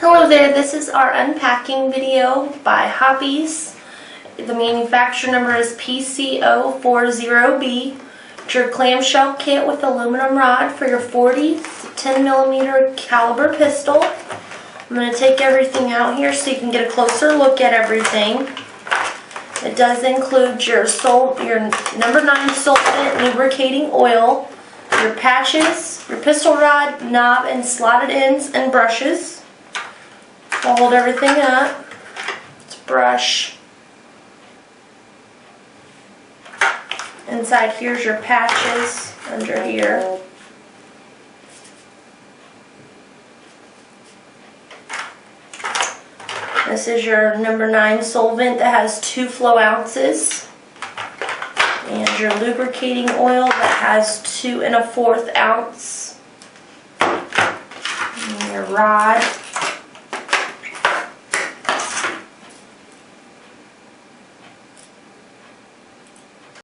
Hello there, this is our unpacking video by Hoppies. The manufacturer number is PCO40B. It's your clamshell kit with aluminum rod for your 40 to 10 millimeter caliber pistol. I'm going to take everything out here so you can get a closer look at everything. It does include your number 9 solvent lubricating oil, your patches, your pistol rod, knob, and slotted ends and brushes. I'll hold everything up. It's a brush. Inside here's your patches under here. This is your number 9 solvent that has 2 flow ounces. And your lubricating oil that has 2 1/4 ounce. And your rod.